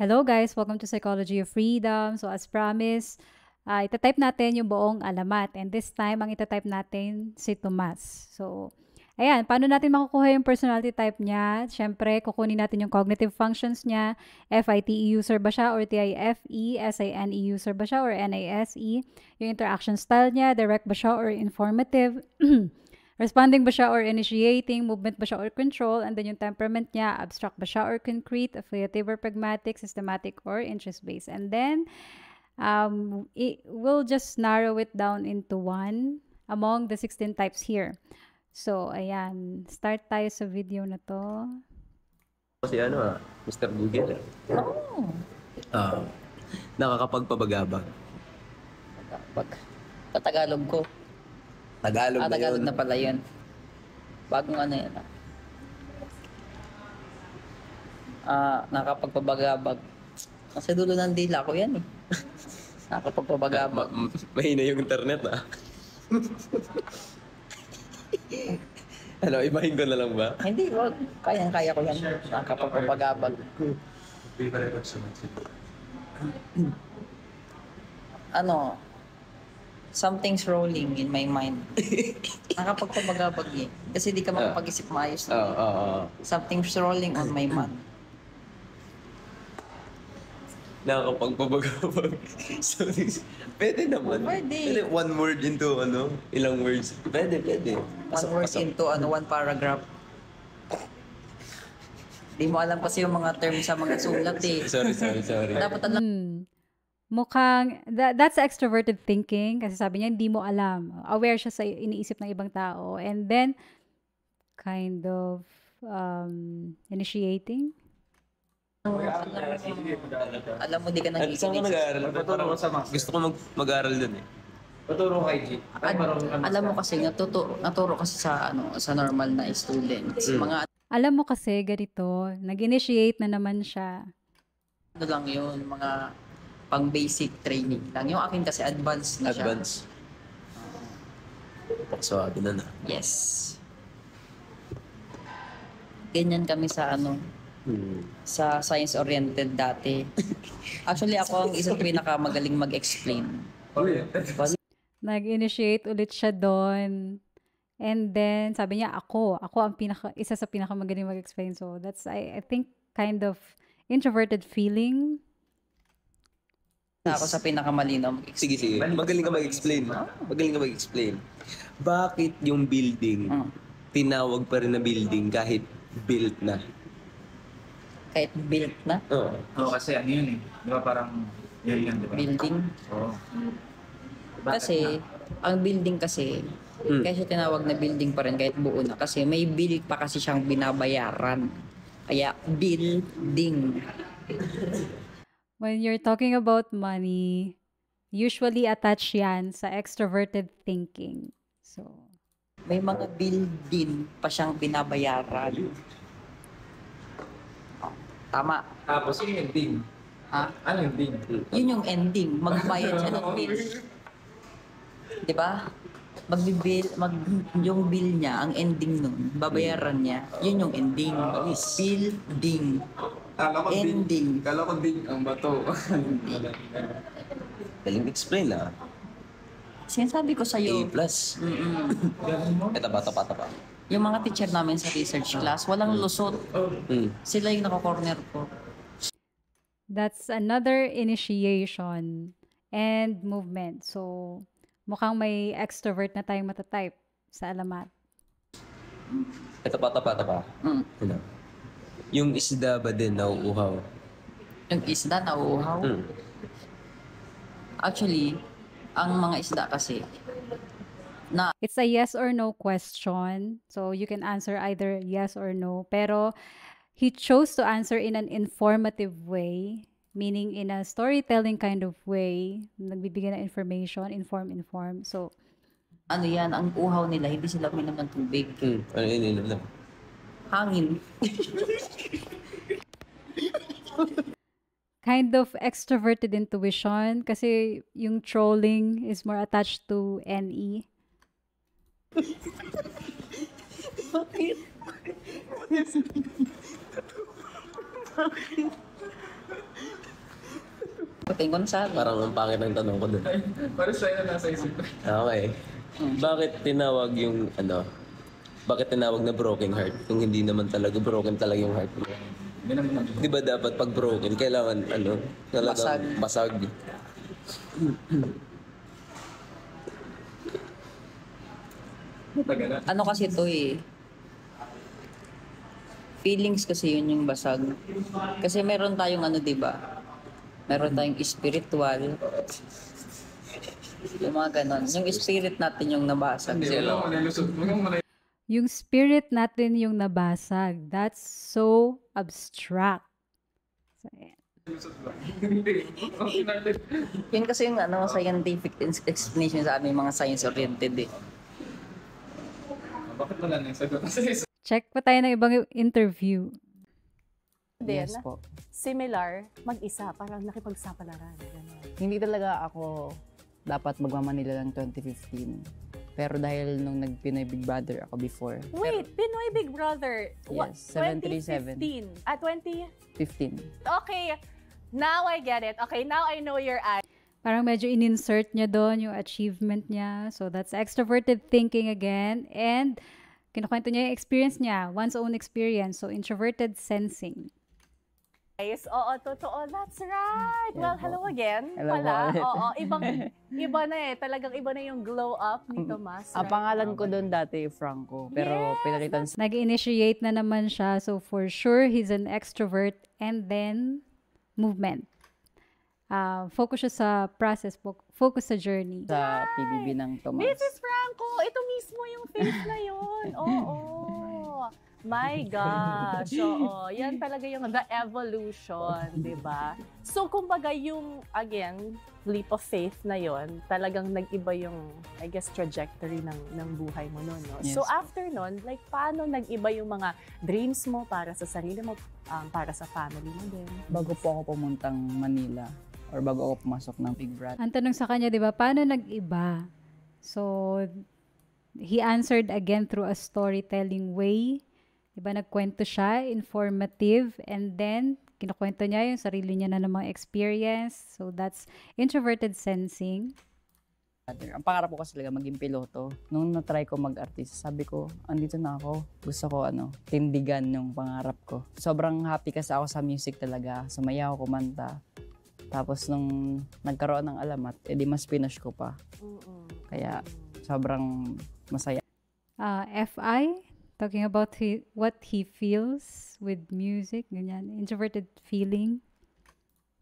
Hello guys, welcome to Psychology of Freedom. So as promised, itatype natin yung buong alamat. And this time, ang itatype natin si Tomas. So, ayan, paano natin makukuha yung personality type niya? Siyempre, kukunin natin yung cognitive functions niya. FITE user ba siya or TIFE? SINE user ba siya or NISE? Yung interaction style niya, direct ba siya or informative? Responding ba siya or initiating? Movement ba siya or control? And then yung temperament niya, abstract ba siya or concrete? Affiliative or pragmatic? Systematic or interest-based? And then, we'll just narrow it down into one among the 16 types here. So, ayan. Start tayo sa video na to. Kasi Mr. Google. Nakakapagpabagabag. Tagalog ko. Tagalog na Tagalog yun. na pala yun. Bagong ano yan. Nakapagpabagabag. Kasi dulo ng dila ko yan eh. Nakapagpabagabag. Mahina yung internet ibahin ko na lang ba? Hindi, wag. Kayang-kaya ko yan. Nakapagpabagabag. Something's rolling in my mind. Nakapagpabagabag eh. Kasi di ka makapag-isip maayos na. Something's rolling on my mind. Nakakapagpabagabag. So, pwede naman. Pwede. One word into ilang words. Pwede. One word into one paragraph. Di mo alam kasi yung mga terms sa mga sulat eh. Sorry. Dapat alam. Mukhang, that's extroverted thinking. Kasi sabi niya, hindi mo alam. Aware siya sa iniisip ng ibang tao. And then, kind of initiating. Alam mo, di ka Saan ka nakikinig. nag-aaral? Gusto ko mag-aaral dun eh. Tuturo kay G. Alam mo kasi, naturo kasi sa normal na students. Mga Alam mo kasi, ganito, nag-initiate na naman siya. ano lang yun, mga pang basic training lang. Yung akin kasi advanced na siya. Advance. Paksawabi na. Yes. Ganyan kami sa sa science-oriented dati. Actually, ako ang isang pinakamagaling mag-explain. Nag-initiate ulit siya doon. And then, sabi niya, ako ang isa sa pinakamagaling mag-explain. So, that's, I think, kind of introverted feeling. Ako sa pinakamalinaw mag-explain. Sige. Magaling ka mag-explain. Bakit yung building, tinawag pa rin na building kahit built na? Kahit built na, Oo. Kasi ano yun eh. Di ba parang yun, di ba? building. Oo. Kasi, ang building kasi, kaya siya tinawag na building pa rin kahit buo na. Kasi may bill pa kasi siyang binabayaran. Kaya, building. When you're talking about money, usually attach yan sa extroverted thinking. So, May mga building pa siyang binabayaran. Tama. Tapos yung ending. Ha? Ano yung ending? Yun yung ending. Magbayad siya ng bill. Di ba? Yung bill niya, ang ending nun, babayaran niya, yun yung ending. Building. Ending. Kala ko din ang bato. Galing explain Sinasabi ko A+. sa'yo, Ito ba? Tapa. yung mga teacher namin sa research class, walang lusot. Sila yung nakakorner ko. that's another initiation and movement. So, mukhang may extrovert na tayong matatype sa alamat. Ito pa. Ano? Yung isda ba din nauuhaw? Yung isda nauuhaw. Actually, ang mga isda kasi, It's a yes or no question. So, you can answer either yes or no. Pero, he chose to answer in an informative way, meaning in a storytelling kind of way. Nagbibigay ng information, inform. So, ano yan, ang uhaw nila, hindi sila uminom ng tubig. Ano yun? Hangin. kind of extroverted intuition kasi yung trolling is more attached to NE. Bakit? Pating ko na sa Parang ang pangit ng tanong ko dun. Para sa'yo na nasa isip ko. Okay. Bakit tinawag na broken heart kung hindi naman talaga broken talaga yung heart mo? Hindi naman. Di ba dapat pag broken, kailangan talagang basag. Matagal na. Ano kasi to eh. Feelings kasi yun yung basag. Kasi meron tayong di ba? Meron tayong spiritual. Yung mga ganon. Yung spirit natin yung nabasag. Hindi, wala mo nalusot. Wala mo na Yung spirit natin yung nabasag. That's so abstract. So, ayan. Hindi. Okay natin. Yun kasi yung scientific explanation sa aming mga science-oriented eh. Bakit wala na yung sagot? Kasi Check pa tayo ng ibang interview. Din, Yes po. similar, mag-isa, parang nakipagsapalaran. Ganun. Hindi talaga ako dapat magmamanila lang 2015. Pero dahil nung nag-Pinoy Big Brother ako before, Wait, Pinoy Big Brother. Yes, 737. 2015. 15. Okay, now I get it. Okay, now I know your eye. Parang medyo in-insert niya doon yung achievement niya. So, that's extroverted thinking again. And, kinukwento niya yung experience niya, one's own experience. So, introverted sensing. Guys, oo, totoo. That's right. Well, po. hello again. Hello Pala. po. Oo, iba na eh. Talagang iba na yung glow up ni Tomas. Ang pangalan ko doon dati, Franco. Pero pinalitan sa Nag-initiate na naman siya. So, for sure, he's an extrovert. And then, movement. Focus siya sa process, focus sa journey. PBB ng Tomas. Mrs. Franco, ito mismo yung face na yun. Oo. My gosh. Oo. Yan talaga yung the evolution, di ba? So, kumbaga yung, again, leap of faith na yon, talagang nag-iba yung, I guess, trajectory ng buhay mo nun, no? Yes. So, after nun, like, paano nag-iba yung mga dreams mo para sa sarili mo, para sa family mo din? Bago po ako pumuntang Manila or bago ako pumasok ng Big Brother. Ang tanong sa kanya, di ba, paano nag-iba? So, he answered again through a storytelling way. Di ba, nagkwento siya, informative, and then, kinukwento niya yung sarili niya na namang experience. So, that's introverted sensing. Ang pangarap ko kasi talaga maging piloto. Nung na-try ko mag-artist, sabi ko, andito na ako. Gusto ko tindigan yung pangarap ko. Sobrang happy kasi ako sa music talaga. Sumayaw, kumanta. Tapos nung nagkaroon ng alamat, edi mas pinush ko pa. Kaya sobrang masaya. FI, talking about what he feels with music, ganyan, introverted feeling.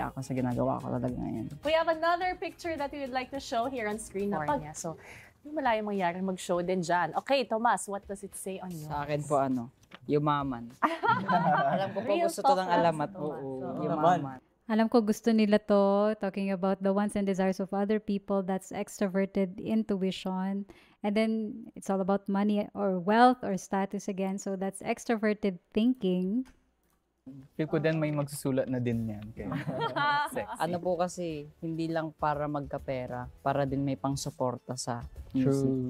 Ako sa ginagawa ko talaga ngayon. We have another picture that we would like to show here on screen. California. So, hindi malayong mangyari mag-show din dyan. Okay, Tomas, what does it say on yours? Sa akin po yumaman. Alam ko po Real gusto to ng talk alamat. lang, Tomas. Oo. Yumaman. Alam ko gusto nila to, talking about the wants and desires of other people. That's extroverted intuition. And then, it's all about money or wealth or status again. So, that's extroverted thinking. Feel ko din may magsusulat na din yan. Kaya, sexy. Ano po kasi, hindi lang para magkapera, para din may pang-suporta sa music. True.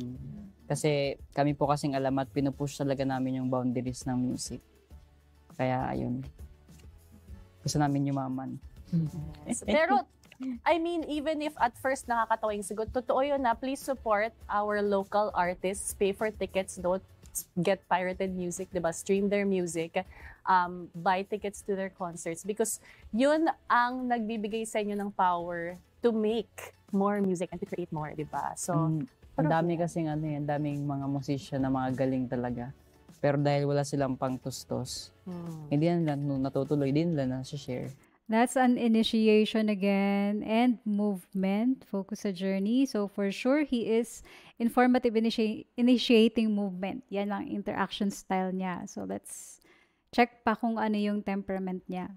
Kasi kami po kasing alamat, pinupush talaga namin yung boundaries ng music. Kaya ayun, gusto namin yumaman. Pero, I mean, even if at first nakakatawa yung sagot, totoo yun na, please support our local artists, pay for tickets, don't get pirated music, diba? Stream their music, buy tickets to their concerts because yun ang nagbibigay sa inyo ng power to make more music and to create more, diba? So, Ang dami kasing ang daming mga musician na mga galing talaga. Pero dahil wala silang pangtustos, hindi nila natutuloy, hindi nila na-share. That's an initiation again and movement, focus sa journey. So for sure, he is informative initiating movement. Yan ang interaction style niya. So let's check pa kung ano yung temperament niya.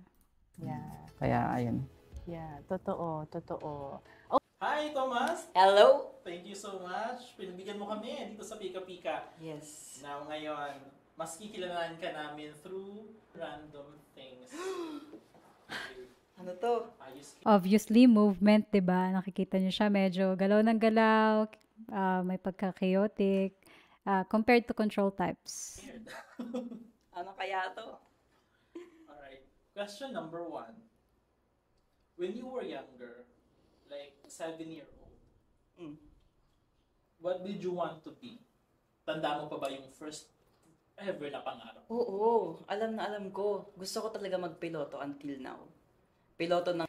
yeah. Kaya ayun. Yeah, totoo, totoo. Hi, Thomas! Hello? Thank you so much. Pinagbigyan mo kami dito sa Pika Pika. Yes. Now, ngayon, mas kikilalanin ka namin through random things. Ano to? Ayos. Obviously, movement, 'di ba? Nakikita niyo siya medyo galaw ng galaw, may pagka-chaotic, compared to control types. Ano kaya to? Alright. Question number 1. when you were younger, like 7-year-old, Mm. what did you want to be? Tanda mo pa ba yung first ever na pangarap? Oo, alam na alam ko. Gusto ko talaga magpiloto until now. Piloto ng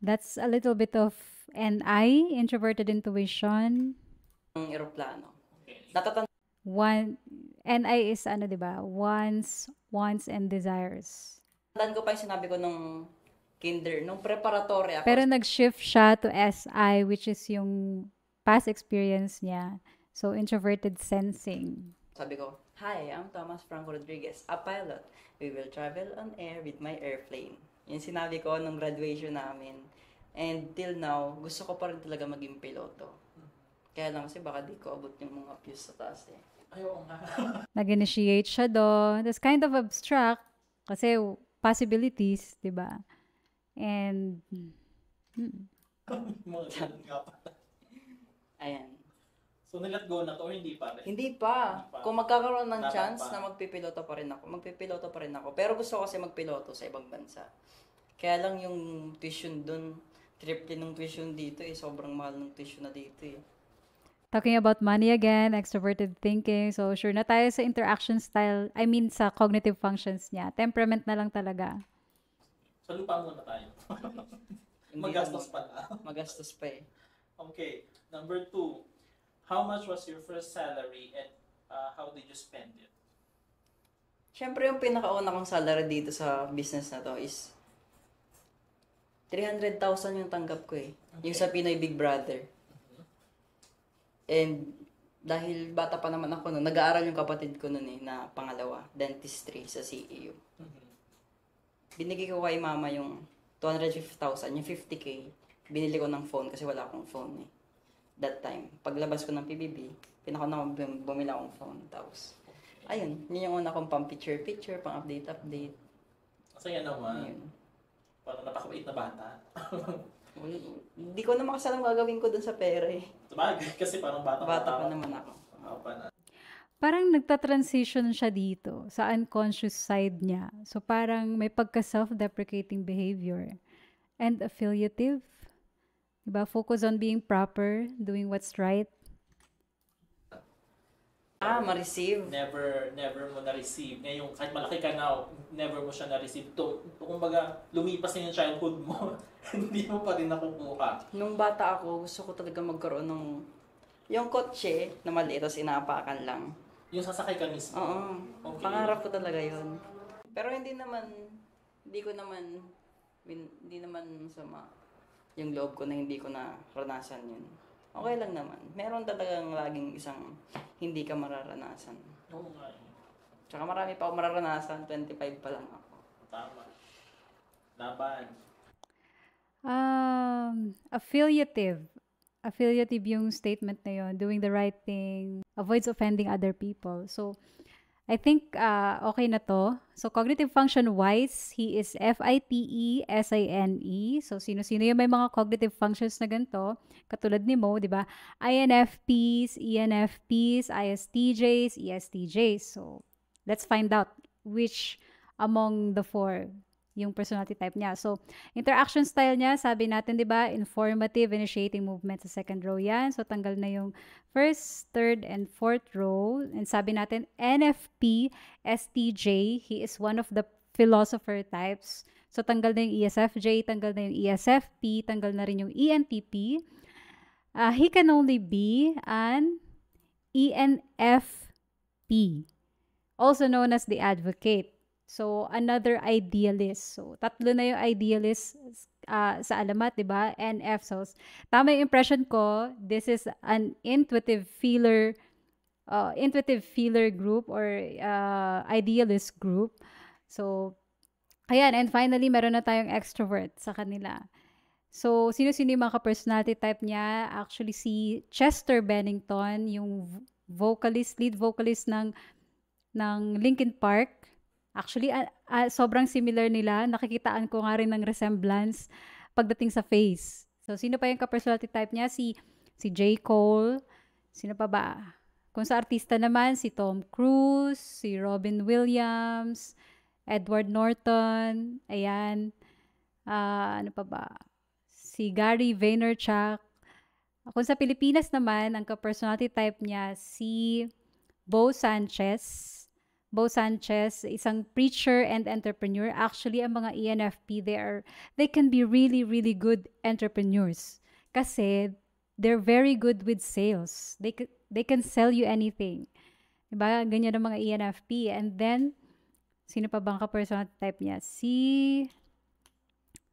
That's a little bit of NI, introverted intuition. eroplano. Okay. Natatandaan NI is ano, 'di ba? Wants and desires. ko pa yung sinabi ko nung nung preparatory ako. Pero nag-shift siya to SI, which is yung past experience niya. So, introverted sensing. Sabi ko, "Hi, I'm Thomas Franco Rodriguez, a pilot. We will travel on air with my airplane." Yung sinabi ko nung graduation namin. And till now, gusto ko pa rin talaga maging piloto. Kaya lang kasi baka di ko abot yung mga views sa taas eh. Ay, oo nga. Nag-initiate siya doon. That's kind of abstract kasi possibilities, 'di ba? And Mga ganun nga pa. Ayan. So, nilet go na to o hindi pa rin? Hindi pa. Hindi pa. Kung magkakaroon ng Dapat chance pa. na magpipiloto pa rin ako, magpipiloto pa rin ako. Pero gusto ko kasi magpiloto sa ibang bansa. Kaya lang yung tuition dun, triple ng tuition dito eh. Sobrang mahal ng tuition na dito eh. talking about money again, extroverted thinking. So, sure na tayo sa interaction style. I mean, sa cognitive functions niya. Temperament na lang talaga. Sa lupa muna tayo. Hindi Magastos naman. pa. Magastos pa eh. Okay. Number 2. How much was your first salary and how did you spend it? Siyempre yung pinakauna kong salary dito sa business na to is 300,000 yung tanggap ko eh. Yung sa Pinoy Big Brother. And dahil bata pa naman ako noon, nag-aaral yung kapatid ko noon eh, na pangalawa, dentistry sa CEU. Binigay ko kay mama yung 250,000, yung 50K. Binili ko ng phone kasi wala akong phone eh. That time. Paglabas ko ng PBB, pinakauna ko bumili akong phone. Tapos, ayun, yun yung una kong pang-picture, pang-update. Masaya naman. Ayun. Parang napakabait na bata. Hindi ko na makasalang gagawin ko dun sa pera eh. Sabagay, kasi parang bata Bata pa naman ako. pa na. Parang nagta-transition siya dito sa unconscious side niya. So, parang may pagka-self-deprecating behavior and affiliative. Diba? Focus on being proper, doing what's right. Ma-receive. Never mo na-receive. Ngayon, kahit malaki ka na, never mo siya na-receive. Kumbaga, lumipas na yung childhood mo. Hindi mo pa rin nakukuha. Nung bata ako, gusto ko talaga magkaroon ng yung kotse na maliit, tapos inaapakan lang. Yung sasakay ka mismo. Oo. Okay. Pangarap ko talaga yun. Pero hindi naman sama yung loob ko na hindi ko na ranasan yun. Okay lang naman. Meron talagang laging isang hindi ka mararanasan. Oo nga. eh. Tsaka marami pa ako mararanasan, 25 pa lang ako. Tama. Laban. Affiliative. Affiliative yung statement na yun. Doing the right thing. Avoids offending other people. So, I think okay na to. So, cognitive function-wise, he is FITE-SINE. So, sino-sino yung may mga cognitive functions na ganito? Katulad ni Mo, di ba? INFPs, ENFPs, ISTJs, ESTJs. So, let's find out which among the four yung personality type niya. So, interaction style niya, sabi natin, di ba, informative, initiating movement sa second row yan. So, tanggal na yung first, third, and fourth row. And sabi natin, NFP, STJ, he is one of the philosopher types. So, tanggal na yung ESFJ, tanggal na yung ESFP, tanggal na rin yung ENTP. He can only be an ENFP, also known as the advocate. So, another idealist. So, tatlo na yung idealist sa alamat, di ba? NF. So, tama yung impression ko, this is an intuitive feeler group or idealist group. So, ayan. And finally, meron na tayong extrovert sa kanila. So, sino-sino yung mga personality type niya? Actually, si Chester Bennington, yung lead vocalist ng Linkin Park. Actually, sobrang similar nila. Nakikitaan ko nga rin ng resemblance pagdating sa face. So, sino pa yung ka-personality type niya? Si J. Cole. Sino pa ba? Kung sa artista naman, si Tom Cruise, si Robin Williams, Edward Norton, ayan. Ano pa ba? si Gary Vaynerchuk. Kung sa Pilipinas naman, ang ka-personality type niya, si Bo Sanchez. Bo Sanchez, isang preacher and entrepreneur. Actually, ang mga ENFP, they can be really, really good entrepreneurs. Kasi, they're very good with sales. They can sell you anything. Diba? Ganyan ang mga ENFP. And then, sino pa bang ka-personality type niya? Si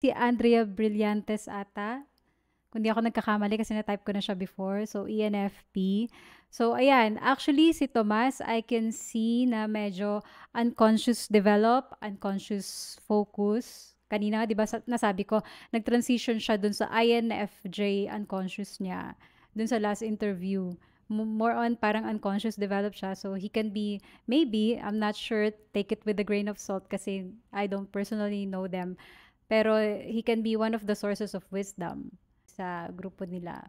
Andrea Brillantes ata. Kung di ako nagkakamali kasi na-type ko na siya before. So, ENFP. So, ayan. Actually, si Tomas, I can see na medyo unconscious develop, unconscious focus. Kanina nga, di ba, nasabi ko, nag-transition siya dun sa INFJ unconscious niya. Dun sa last interview. More on parang unconscious develop siya. So, he can be, maybe, I'm not sure, take it with a grain of salt kasi I don't personally know them. Pero, he can be one of the sources of wisdom sa grupo nila.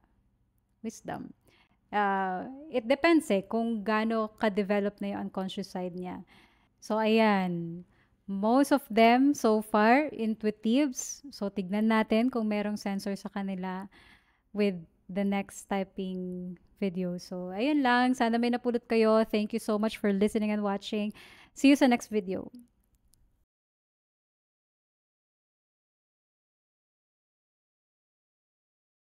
Wisdom. It depends kung gaano ka-develop na yung unconscious side niya. So, ayan. Most of them, so far, intuitives. So, tignan natin kung merong sensor sa kanila with the next typing video. So, ayun lang. Sana may napulot kayo. Thank you so much for listening and watching. See you sa next video.